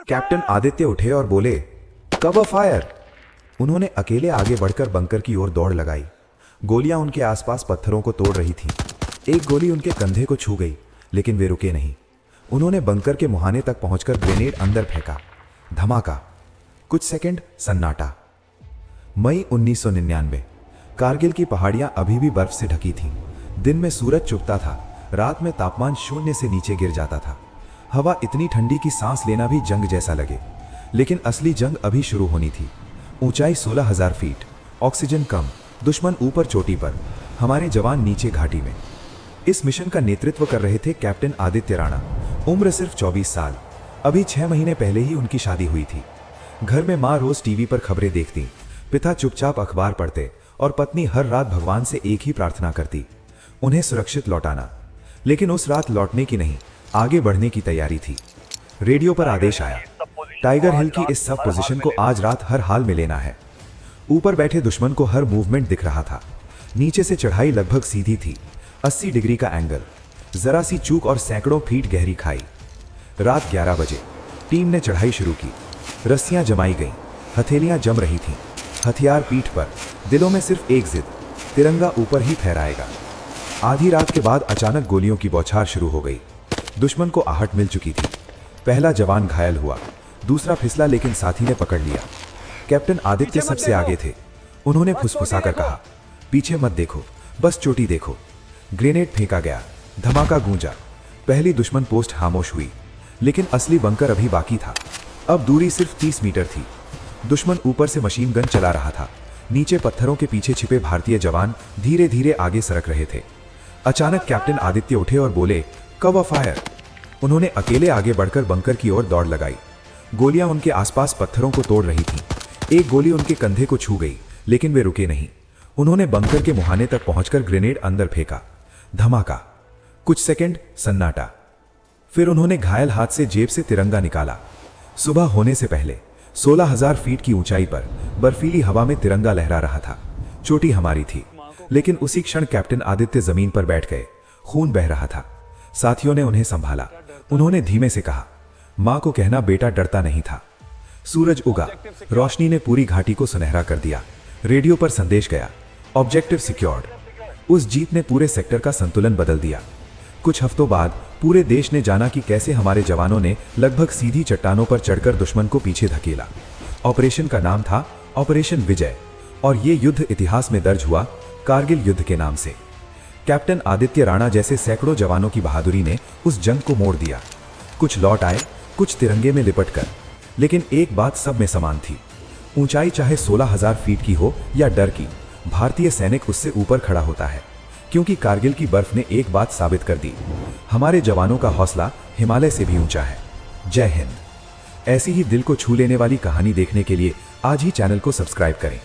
Captain Aditya उठे और बोले, कवर फायर। उन्होंने अकेले आगे बढ़कर बंकर की ओर दौड़ लगाई। गोलियां उनके आसपास पत्थरों को तोड़ रही थीं। एक गोली उनके कंधे को छू गई, लेकिन वे रुके नहीं। उन्होंने बंकर के मुहाने तक पहुंचकर ग्रेनेड अंदर फेंका। धमाका। कुछ सेकंड सन्नाटा। मई 1999। कारगिल की पहाड़ियां अभी भी बर्फ से ढकी थीं। दिन में सूरज चुभता था, रात में तापमान 0 से नीचे गिर जाता था। हवा इतनी ठंडी कि सांस लेना भी जंग जैसा लगे। लेकिन असली जंग अभी शुरू होनी थी। ऊंचाई 16,000 फीट, ऑक्सीजन कम, दुश्मन ऊपर चोटी पर, हमारे जवान नीचे घाटी में। इस मिशन का नेतृत्व कर रहे थे कैप्टन आदित्य राणा। उम्र सिर्फ 24 साल। अभी 6 महीने पहले ही उनकी शादी हुई थी। घर में माँ रोज टीवी पर खबरें देखती, पिता चुपचाप अखबार पढ़ते और पत्नी हर रात भगवान से एक ही प्रार्थना करती, उन्हें सुरक्षित लौटाना। लेकिन उस रात लौटने की नहीं, आगे बढ़ने की तैयारी थी। रेडियो पर आदेश आया, टाइगर हिल की इस सब पोजीशन को आज रात हर हाल में लेना है। ऊपर बैठे दुश्मन को हर मूवमेंट दिख रहा था। नीचे से चढ़ाई लगभग सीधी थी, 80 डिग्री का एंगल, जरा सी चूक और सैकड़ों फीट गहरी खाई। रात 11 बजे टीम ने चढ़ाई शुरू की। रस्सियां जमाई गईं, हथेलियां जम रही थीं, हथियार पीठ पर, दिलों में सिर्फ एक जिद, तिरंगा ऊपर ही फहराएगा। आधी रात के बाद अचानक गोलियों की बौछार शुरू हो गई। दुश्मन को आहट मिल चुकी थी। पहला जवान घायल हुआ, दूसरा फिसला, लेकिन साथी ने पकड़ लिया। कैप्टन आदित्य सबसे आगे थे। उन्होंने फुसफुसाकर कहा, पीछे मत देखो, बस चोटी देखो। ग्रेनेड फेंका गया, धमाका गूंजा। पहली दुश्मन पोस्ट खामोश हुई, लेकिन असली बंकर अभी बाकी था। अब दूरी सिर्फ 30 मीटर थी। दुश्मन ऊपर से मशीन गन चला रहा था। नीचे पत्थरों के पीछे छिपे भारतीय जवान धीरे धीरे आगे सरक रहे थे। अचानक कैप्टन आदित्य उठे और बोले, कवर फायर। उन्होंने अकेले आगे बढ़कर बंकर की ओर दौड़ लगाई। गोलियां उनके आसपास पत्थरों को तोड़ रही थीं। एक गोली उनके कंधे को छू गई, लेकिन वे रुके नहीं। उन्होंने बंकर के मुहाने तक पहुंचकर ग्रेनेड अंदर फेंका। धमाका। कुछ सेकंड सन्नाटा। फिर उन्होंने घायल हाथ से जेब से तिरंगा निकाला। सुबह होने से पहले 16,000 फीट की ऊंचाई पर बर्फीली हवा में तिरंगा लहरा रहा था। चोटी हमारी थी, लेकिन उसी क्षण कैप्टन आदित्य जमीन पर बैठ गए। खून बह रहा था। साथियों ने उन्हें संभाला। उन्होंने धीमे से कहा, मां को कहना बेटा डरता नहीं था। सूरज उगा, रोशनी ने पूरी घाटी को सुनहरा कर दिया। रेडियो पर संदेश गया, ऑब्जेक्टिव सिक्योर्ड। उस जीत ने पूरे सेक्टर का संतुलन बदल दिया। कुछ हफ्तों बाद पूरे देश ने जाना कि कैसे हमारे जवानों ने लगभग सीधी चट्टानों पर चढ़कर दुश्मन को पीछे धकेला। ऑपरेशन का नाम था ऑपरेशन विजय, और ये युद्ध इतिहास में दर्ज हुआ कारगिल युद्ध के नाम से। कैप्टन आदित्य राणा जैसे सैकड़ों जवानों की बहादुरी ने उस जंग को मोड़ दिया। कुछ लौट आए, कुछ तिरंगे में लिपट कर, लेकिन एक बात सब में समान थी। ऊंचाई चाहे 16,000 फीट की हो या डर की, भारतीय सैनिक उससे ऊपर खड़ा होता है। क्योंकि कारगिल की बर्फ ने एक बात साबित कर दी, हमारे जवानों का हौसला हिमालय से भी ऊंचा है। जय हिंद। ऐसी ही दिल को छू लेने वाली कहानी देखने के लिए आज ही चैनल को सब्सक्राइब करें।